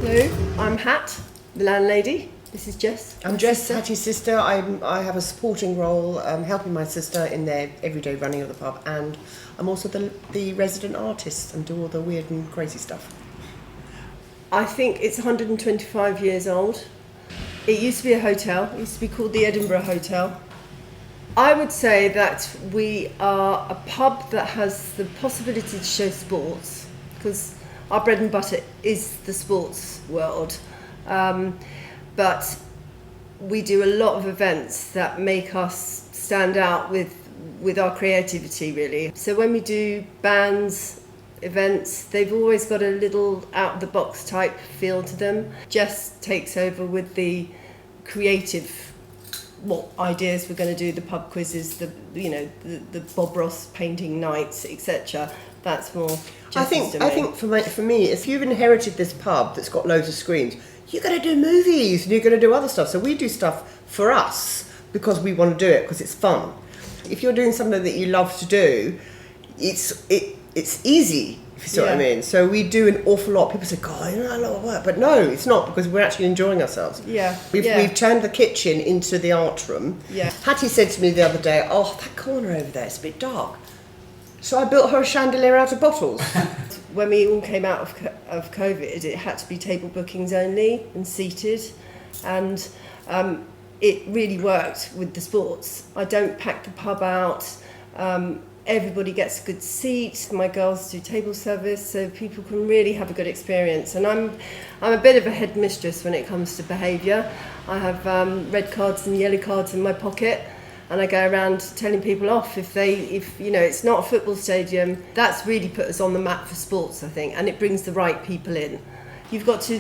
Hello, I'm Hat, the landlady. This is Jess. I'm Jess, Hatty's sister. I have a supporting role, helping my sister in their everyday running of the pub, and I'm also the resident artist and do all the weird and crazy stuff. I think it's 125 years old. It used to be a hotel. It used to be called the Edinburgh Hotel. I would say that we are a pub that has the possibility to show sports, because our bread and butter is the sports world. But we do a lot of events that make us stand out with our creativity, really. So when we do bands, events, they've always got a little out-of-the-box type feel to them. Jess takes over with the creative, what ideas we're going to do, the pub quizzes, the Bob Ross painting nights, etc. That's more Jess's domain. I think for me, if you've inherited this pub that's got loads of screens, you're going to do movies and you're going to do other stuff. So we do stuff for us because we want to do it because it's fun. If you're doing something that you love to do, it's easy, if you see what I mean. So we do an awful lot. People say, God, a lot of work. But no, it's not, because we're actually enjoying ourselves. We've turned the kitchen into the art room. Hattie said to me the other day, oh, that corner over there, it's a bit dark. So I built her a chandelier out of bottles. When we all came out of COVID, it had to be table bookings only and seated. And it really worked with the sports. I don't pack the pub out. Everybody gets a good seat. My girls do table service, so people can really have a good experience. And I'm a bit of a headmistress when it comes to behaviour. I have red cards and yellow cards in my pocket, and I go around telling people off if it's not a football stadium. That's really put us on the map for sports, I think, and it brings the right people in. You've got to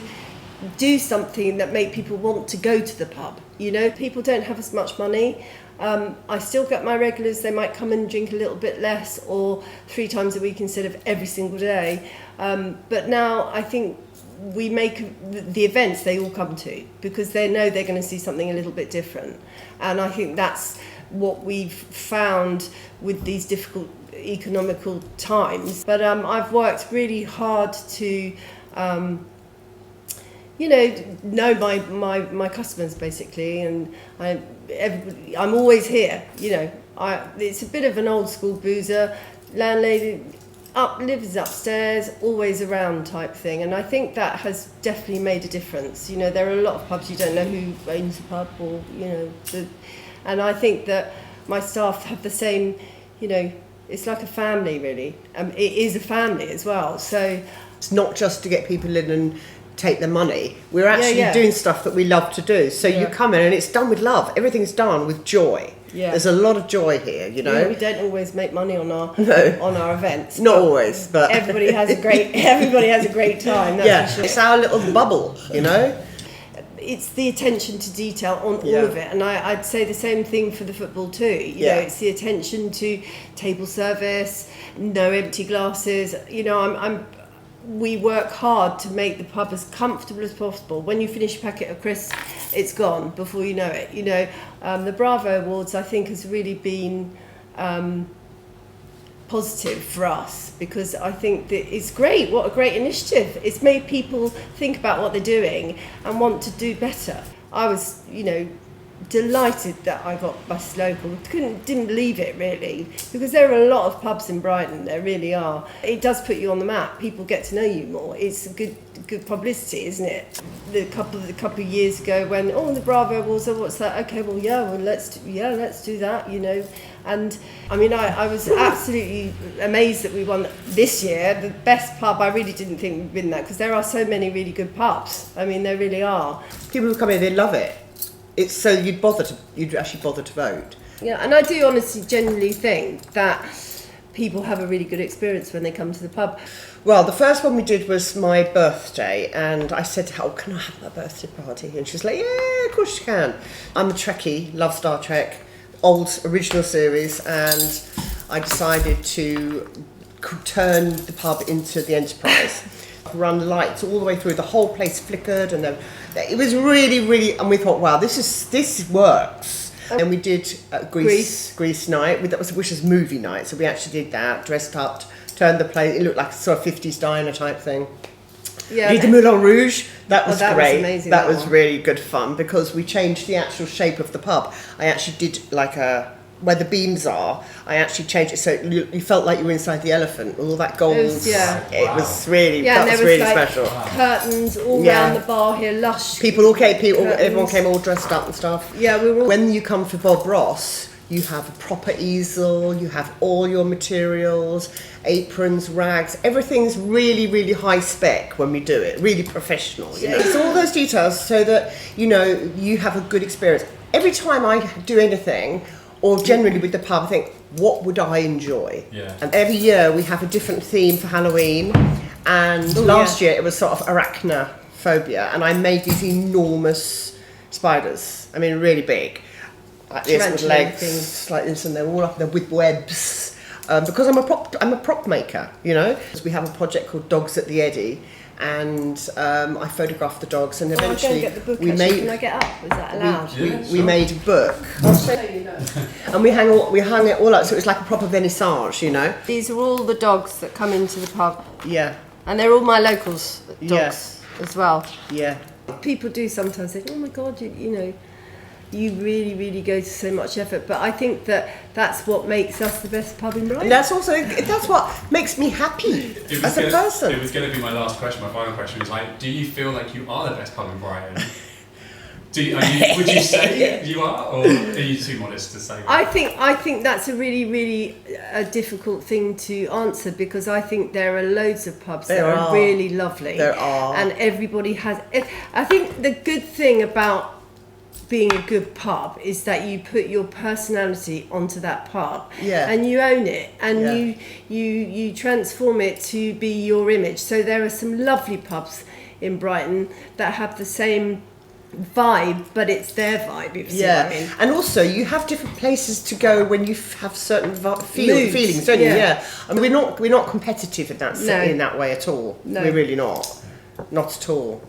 do something that make people want to go to the pub. People don't have as much money. I still get my regulars. They might come and drink a little bit less, or 3 times a week instead of every single day. But now I think we make the events they all come to because they know they're going to see something a little bit different. And I think that's what we've found with these difficult economical times. But I've worked really hard to know my customers, basically, and I'm always here. It's a bit of an old school boozer, landlady lives upstairs, always around type thing, and I think that has definitely made a difference. There are a lot of pubs you don't know who owns the pub, or and I think that my staff have the same. It's like a family, really. It is a family as well. So it's not just to get people in and take the money. We're actually doing stuff that we love to do. So you come in and it's done with love. Everything's done with joy. There's a lot of joy here, we don't always make money on our events. Not always, but everybody has a great time. That's for sure. It's our little bubble, It's the attention to detail on all of it, and I'd say the same thing for the football too. It's the attention to table service, no empty glasses. We work hard to make the pub as comfortable as possible. When you finish a packet of crisps, it's gone before you know it. The Bravo Awards, I think, has really been positive for us, because I think that it's great. What a great initiative. It's made people think about what they're doing and want to do better. I was, delighted that I got Bus Local. Didn't believe it, really, because there are a lot of pubs in Brighton. There really are. It does put you on the map. People get to know you more. It's good publicity, isn't it? A couple of years ago, when the Bravo Awards, what's that? Okay, let's do that. And I was absolutely amazed that we won this year the best pub. I really didn't think we'd win that, because there are so many really good pubs. There really are. People who come in, they love it. It's so you'd actually bother to vote. And I do honestly, genuinely think that people have a really good experience when they come to the pub. Well, the first one we did was my birthday, and I said to her, can I have my birthday party? And she was like, yeah, of course you can. I'm a Trekkie, love Star Trek, old original series, and I decided to turn the pub into the Enterprise. Run lights all the way through, the whole place flickered, and it was really, really, and we thought, wow, this works. And we did Grease night, which was movie night, so we actually did that, dressed up, turned the place, it looked like a sort of 50s diner type thing. Yeah. Did the Moulin Rouge. That was that was great. amazing, that that was one. really good fun because we changed the actual shape of the pub. I actually did like where the beams are, I actually changed it so you felt like you were inside the elephant. All that gold. It Was really, yeah, that was and there really was like special. curtains all Yeah. around the bar here, lush. Everyone came all dressed up and stuff. Yeah, we were all... When you come for Bob Ross, you have a proper easel, you have all your materials, aprons, rags, everything's really, really high spec when we do it, really professional, you know. It's all those details so that, you know, you have a good experience. Every time I do anything, or generally with the pub, I think, what would I enjoy? Yeah. And every year we have a different theme for Halloween, and last year it was sort of arachnophobia, and I made these enormous spiders, I mean really big. Like this with legs things. like this, and they're all up there with webs. Because I'm a prop maker, you know. We have a project called Dogs at the Eddy, and I photographed the dogs, and eventually get the book, we actually. made. Can I get up? Is that allowed? We made a book, and we hung it all up, so it was like a proper vernissage, you know. These are all the dogs that come into the pub, Yeah, and they're all my locals dogs as well. yeah. People do sometimes think, oh my God, you know, you really, really go to so much effort. But I think that's what makes us the best pub in Brighton. And that's what makes me happy as a person. It was going to be my last question. My final question was like, do you feel like you are the best pub in Brighton? Would you say you are, or are you too modest to say that? I think that's a really, really difficult thing to answer, because I think there are loads of pubs that are really lovely. There are. And everybody has... I think the good thing about being a good pub is that you put your personality onto that pub, and you own it, and you transform it to be your image. So there are some lovely pubs in Brighton that have the same vibe, but it's their vibe, if you see what I mean. And also you have different places to go when you have certain feelings, don't you? Yeah. I mean, we're not competitive in that way at all. No. We're really not at all.